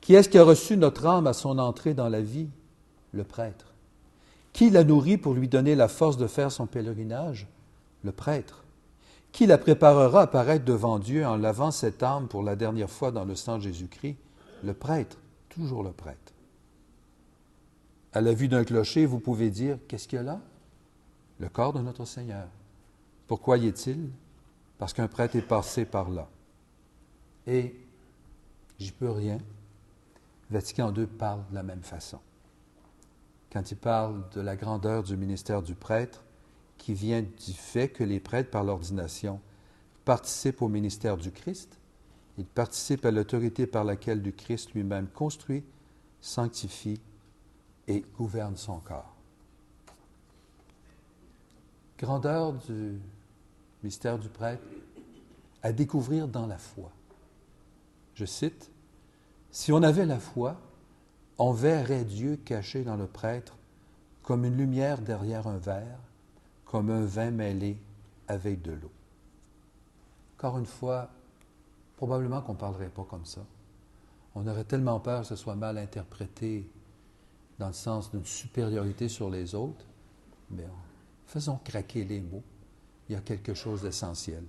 Qui est-ce qui a reçu notre âme à son entrée dans la vie? Le prêtre. Qui l'a nourri pour lui donner la force de faire son pèlerinage? Le prêtre. Qui la préparera à paraître devant Dieu en lavant cette âme pour la dernière fois dans le sang de Jésus-Christ? Le prêtre, toujours le prêtre. À la vue d'un clocher, vous pouvez dire, qu'est-ce qu'il y a là? Le corps de notre Seigneur. Pourquoi y est-il? Parce qu'un prêtre est passé par là. Et, j'y peux rien, Vatican II parle de la même façon. Quand il parle de la grandeur du ministère du prêtre, qui vient du fait que les prêtres, par l'ordination, participent au ministère du Christ, ils participent à l'autorité par laquelle le Christ lui-même construit, sanctifie et gouverne son corps. Grandeur du mystère du prêtre à découvrir dans la foi. Je cite, « Si on avait la foi, on verrait Dieu caché dans le prêtre comme une lumière derrière un verre, comme un vin mêlé avec de l'eau. » Encore une fois, probablement qu'on ne parlerait pas comme ça. On aurait tellement peur que ce soit mal interprété dans le sens d'une supériorité sur les autres. Mais faisons craquer les mots. Il y a quelque chose d'essentiel.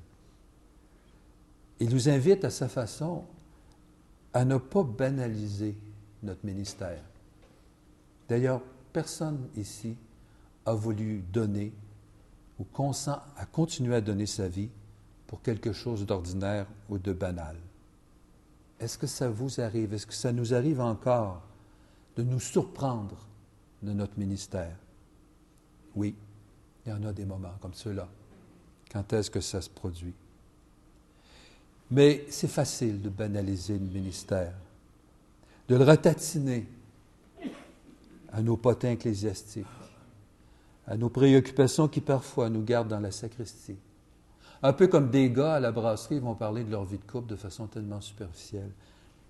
Il nous invite à sa façon à ne pas banaliser notre ministère. D'ailleurs, personne ici a voulu donner ou consent à continuer à donner sa vie pour quelque chose d'ordinaire ou de banal. Est-ce que ça vous arrive? Est-ce que ça nous arrive encore de nous surprendre de notre ministère? Oui, il y en a des moments comme ceux-là. Quand est-ce que ça se produit? Mais c'est facile de banaliser le ministère, de le ratatiner à nos potins ecclésiastiques, à nos préoccupations qui parfois nous gardent dans la sacristie. Un peu comme des gars à la brasserie vont parler de leur vie de couple de façon tellement superficielle.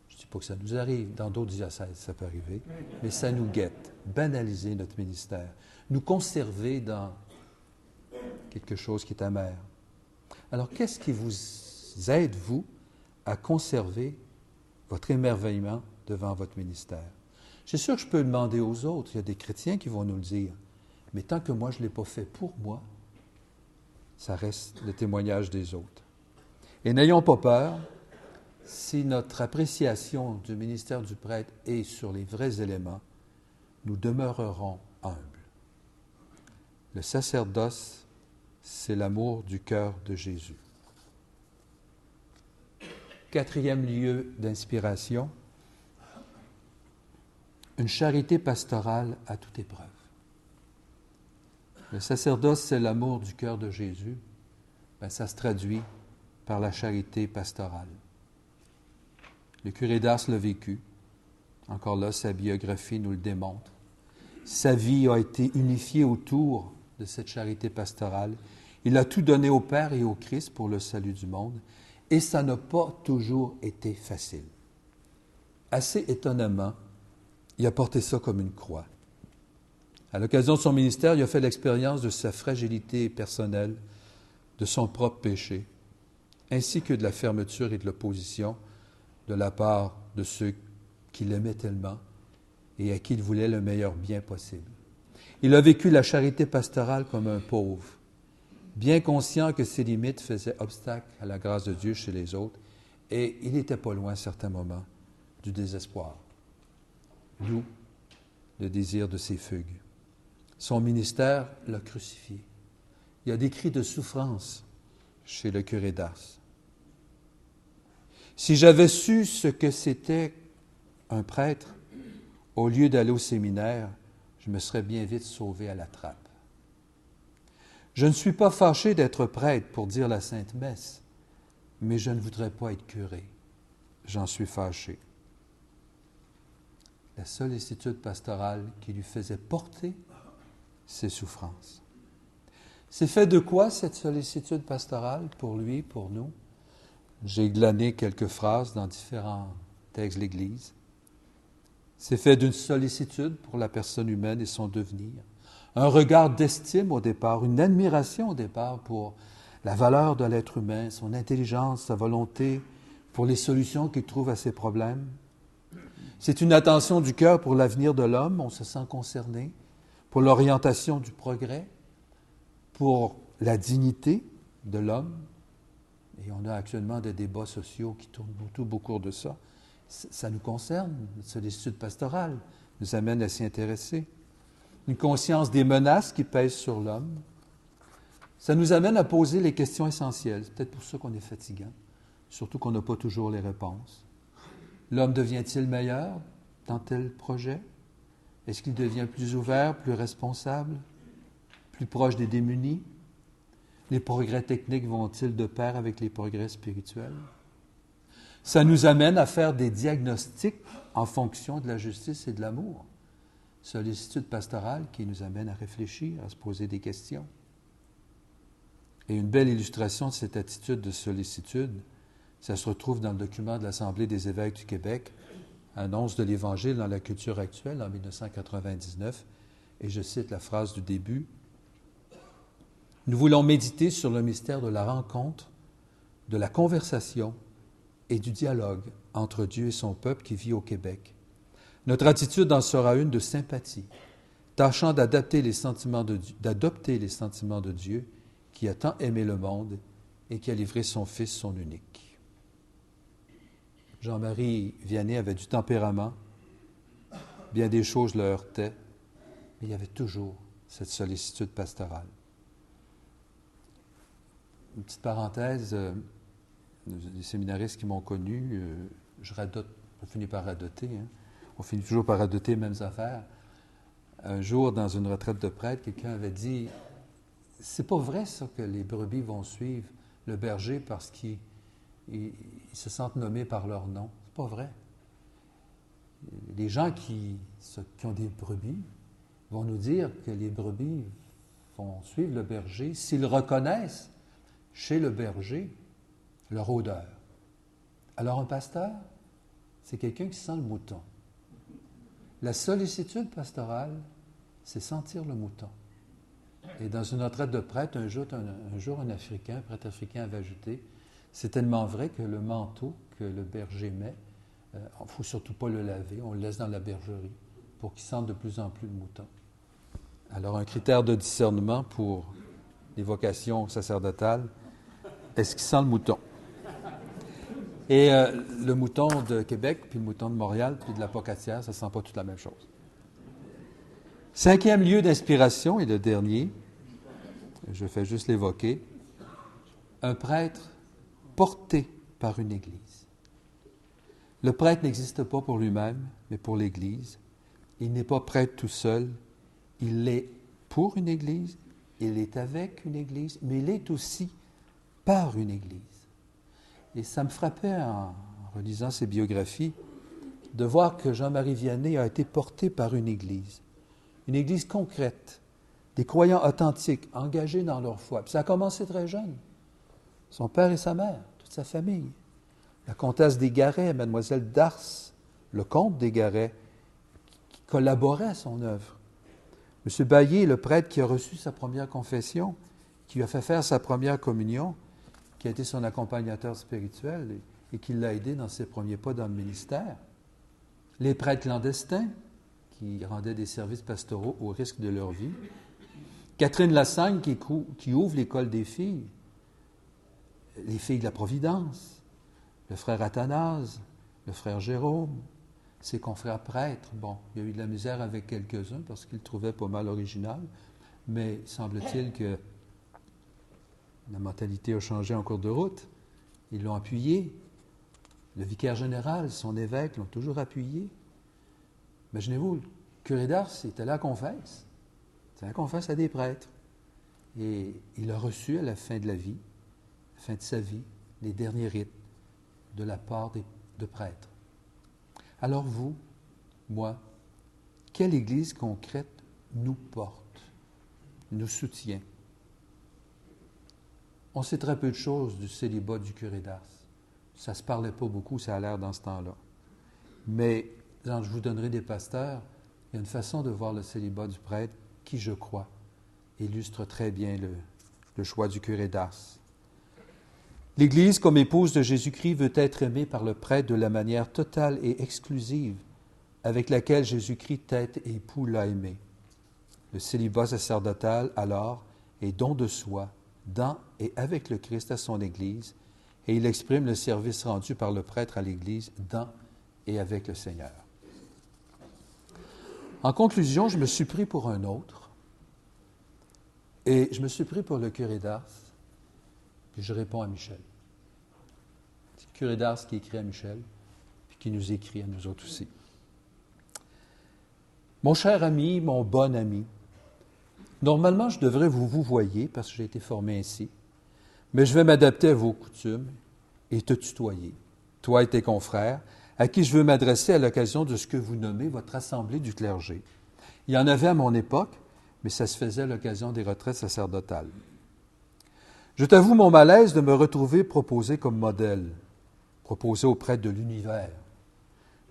Je ne dis pas que ça nous arrive, dans d'autres diocèses ça peut arriver, mais ça nous guette. Banaliser notre ministère, nous conserver dans quelque chose qui est amer. Alors, qu'est-ce qui vous aide, vous, à conserver votre émerveillement devant votre ministère? C'est sûr que je peux demander aux autres, il y a des chrétiens qui vont nous le dire, mais tant que moi je ne l'ai pas fait pour moi, ça reste le témoignage des autres. Et n'ayons pas peur, si notre appréciation du ministère du prêtre est sur les vrais éléments, nous demeurerons humbles. Le sacerdoce, c'est l'amour du cœur de Jésus. Quatrième lieu d'inspiration, une charité pastorale à toute épreuve. Le sacerdoce, c'est l'amour du cœur de Jésus. Bien, ça se traduit par la charité pastorale. Le curé d'Ars l'a vécu. Encore là, sa biographie nous le démontre. Sa vie a été unifiée autour de cette charité pastorale. Il a tout donné au Père et au Christ pour le salut du monde. Et ça n'a pas toujours été facile. Assez étonnamment, il a porté ça comme une croix. À l'occasion de son ministère, il a fait l'expérience de sa fragilité personnelle, de son propre péché, ainsi que de la fermeture et de l'opposition de la part de ceux qui l'aimaient tellement et à qui il voulait le meilleur bien possible. Il a vécu la charité pastorale comme un pauvre, bien conscient que ses limites faisaient obstacle à la grâce de Dieu chez les autres, et il n'était pas loin à certains moments du désespoir. D'où le désir de ses fugues. Son ministère l'a crucifié. Il y a des cris de souffrance chez le curé d'Ars. Si j'avais su ce que c'était un prêtre, au lieu d'aller au séminaire, je me serais bien vite sauvé à la trappe. Je ne suis pas fâché d'être prêtre pour dire la Sainte Messe, mais je ne voudrais pas être curé. J'en suis fâché. La sollicitude pastorale qui lui faisait porter ses souffrances. C'est fait de quoi cette sollicitude pastorale pour lui, pour nous? J'ai glané quelques phrases dans différents textes de l'Église. C'est fait d'une sollicitude pour la personne humaine et son devenir, un regard d'estime au départ, une admiration au départ pour la valeur de l'être humain, son intelligence, sa volonté, pour les solutions qu'il trouve à ses problèmes. C'est une attention du cœur pour l'avenir de l'homme, on se sent concerné, pour l'orientation du progrès, pour la dignité de l'homme. Et on a actuellement des débats sociaux qui tournent tout au cours de ça. Ça nous concerne, notre sollicitude pastorale nous amène à s'y intéresser. Une conscience des menaces qui pèsent sur l'homme. Ça nous amène à poser les questions essentielles. C'est peut-être pour ça qu'on est fatigant, surtout qu'on n'a pas toujours les réponses. L'homme devient-il meilleur dans tel projet? Est-ce qu'il devient plus ouvert, plus responsable, plus proche des démunis? Les progrès techniques vont-ils de pair avec les progrès spirituels? Ça nous amène à faire des diagnostics en fonction de la justice et de l'amour. Sollicitude pastorale qui nous amène à réfléchir, à se poser des questions. Et une belle illustration de cette attitude de sollicitude, ça se retrouve dans le document de l'Assemblée des évêques du Québec, Annonce de l'Évangile dans la culture actuelle en 1999, et je cite la phrase du début. Nous voulons méditer sur le mystère de la rencontre, de la conversation et du dialogue entre Dieu et son peuple qui vit au Québec. Notre attitude en sera une de sympathie, tâchant d'adopter les sentiments de Dieu qui a tant aimé le monde et qui a livré son Fils, son unique. Jean-Marie Vianney avait du tempérament, bien des choses le heurtaient, mais il y avait toujours cette sollicitude pastorale. Une petite parenthèse, les séminaristes qui m'ont connu, je finis par radoter, hein. On finit toujours par radoter les mêmes affaires. Un jour, dans une retraite de prêtre, quelqu'un avait dit « C'est pas vrai, ça, que les brebis vont suivre le berger parce qu'ils se sentent nommés par leur nom. C'est pas vrai. Les gens qui ont des brebis vont nous dire que les brebis vont suivre le berger s'ils reconnaissent chez le berger leur odeur. Alors un pasteur, c'est quelqu'un qui sent le mouton. La sollicitude pastorale, c'est sentir le mouton. Et dans une retraite de prêtre, un jour un prêtre africain avait ajouté, c'est tellement vrai que le manteau que le berger met, il ne faut surtout pas le laver, on le laisse dans la bergerie pour qu'il sente de plus en plus le mouton. Alors un critère de discernement pour les vocations sacerdotales, est-ce qu'il sent le mouton? Et le mouton de Québec, puis le mouton de Montréal, puis de la Pocatière, ça ne sent pas toute la même chose. 5e lieu d'inspiration, et le dernier, je fais juste l'évoquer, un prêtre porté par une Église. Le prêtre n'existe pas pour lui-même, mais pour l'Église. Il n'est pas prêtre tout seul, il est pour une Église, il est avec une Église, mais il est aussi par une Église. Et ça me frappait en relisant ses biographies de voir que Jean-Marie Vianney a été porté par une Église concrète, des croyants authentiques, engagés dans leur foi. Puis ça a commencé très jeune. Son père et sa mère, toute sa famille. La comtesse des Garets, mademoiselle Darce, le comte des Garets, qui collaborait à son œuvre. M. Baillé, le prêtre qui a reçu sa première confession, qui lui a fait faire sa première communion, qui a été son accompagnateur spirituel et qui l'a aidé dans ses premiers pas dans le ministère. Les prêtres clandestins, qui rendaient des services pastoraux au risque de leur vie. Catherine Lassagne, qui ouvre l'école des filles. Les filles de la Providence. Le frère Athanase, le frère Jérôme, ses confrères prêtres. Bon, il y a eu de la misère avec quelques-uns parce qu'ils le trouvaient pas mal original, mais semble-t-il que la mentalité a changé en cours de route. Ils l'ont appuyé. Le vicaire général, son évêque, l'ont toujours appuyé. Imaginez-vous, le curé d'Ars était là à confesse. C'est la confesse à des prêtres. Et il a reçu à la fin de la vie, à la fin de sa vie, les derniers rites de la part de prêtres. Alors vous, moi, quelle Église concrète nous porte, nous soutient? On sait très peu de choses du célibat du curé d'Ars. Ça ne se parlait pas beaucoup, ça a l'air dans ce temps-là. Mais quand je vous donnerai des pasteurs, il y a une façon de voir le célibat du prêtre qui, je crois, illustre très bien le choix du curé d'Ars. L'Église, comme épouse de Jésus-Christ, veut être aimée par le prêtre de la manière totale et exclusive avec laquelle Jésus-Christ, tête et époux, l'a aimé. Le célibat sacerdotal, alors, est don de soi, dans et avec le Christ à son Église, et il exprime le service rendu par le prêtre à l'Église dans et avec le Seigneur. En conclusion, je me suis pris pour un autre, et je me suis pris pour le curé d'Ars, puis je réponds à Michel. C'est le curé d'Ars qui écrit à Michel, puis qui nous écrit à nous autres aussi. Mon cher ami, mon bon ami, normalement, je devrais vous voyer parce que j'ai été formé ainsi, mais je vais m'adapter à vos coutumes et te tutoyer, toi et tes confrères, à qui je veux m'adresser à l'occasion de ce que vous nommez votre assemblée du clergé. Il y en avait à mon époque, mais ça se faisait à l'occasion des retraites sacerdotales. Je t'avoue mon malaise de me retrouver proposé comme modèle, proposé aux prêtres de l'univers.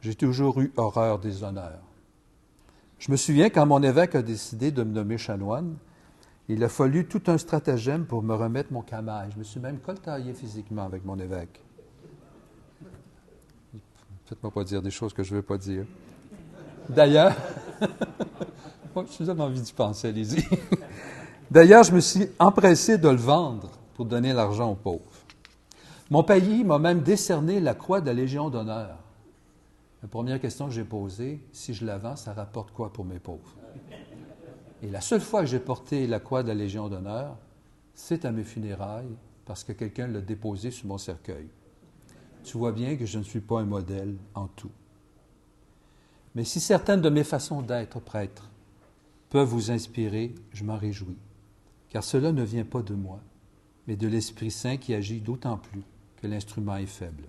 J'ai toujours eu horreur des honneurs. Je me souviens quand mon évêque a décidé de me nommer chanoine, il a fallu tout un stratagème pour me remettre mon camail. Je me suis même coltaillé physiquement avec mon évêque. Faites-moi pas dire des choses que je ne veux pas dire. D'ailleurs, moi, j'ai jamais envie d'y penser, allez-y. D'ailleurs, je me suis empressé de le vendre pour donner l'argent aux pauvres. Mon pays m'a même décerné la croix de la Légion d'honneur. La première question que j'ai posée, si je la vends, ça rapporte quoi pour mes pauvres? Et la seule fois que j'ai porté la croix de la Légion d'honneur, c'est à mes funérailles, parce que quelqu'un l'a déposée sur mon cercueil. Tu vois bien que je ne suis pas un modèle en tout. Mais si certaines de mes façons d'être prêtre peuvent vous inspirer, je m'en réjouis, car cela ne vient pas de moi, mais de l'Esprit Saint qui agit d'autant plus que l'instrument est faible.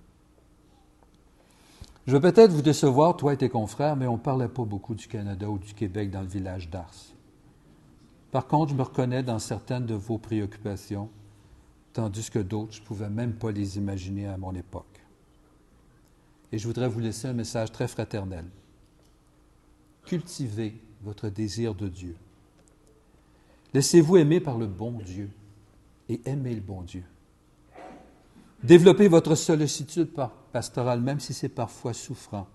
Je vais peut-être vous décevoir, toi et tes confrères, mais on ne parlait pas beaucoup du Canada ou du Québec dans le village d'Ars. Par contre, je me reconnais dans certaines de vos préoccupations, tandis que d'autres, je ne pouvais même pas les imaginer à mon époque. Et je voudrais vous laisser un message très fraternel. Cultivez votre désir de Dieu. Laissez-vous aimer par le bon Dieu et aimez le bon Dieu. Développez votre sollicitude pastorale, même si c'est parfois souffrant.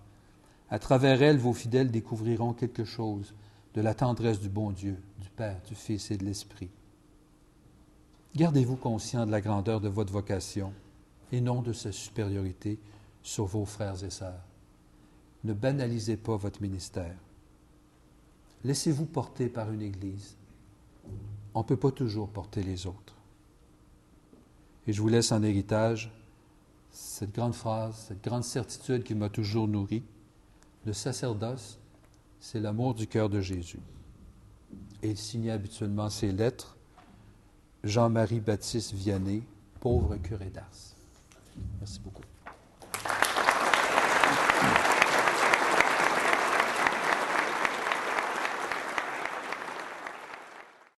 À travers elle, vos fidèles découvriront quelque chose de la tendresse du bon Dieu, du Père, du Fils et de l'Esprit. Gardez-vous conscient de la grandeur de votre vocation et non de sa supériorité sur vos frères et sœurs. Ne banalisez pas votre ministère. Laissez-vous porter par une Église. On ne peut pas toujours porter les autres. Et je vous laisse en héritage cette grande phrase, cette grande certitude qui m'a toujours nourri. Le sacerdoce, c'est l'amour du cœur de Jésus. Et il signait habituellement ses lettres, Jean-Marie Baptiste Vianney, pauvre curé d'Ars. Merci beaucoup.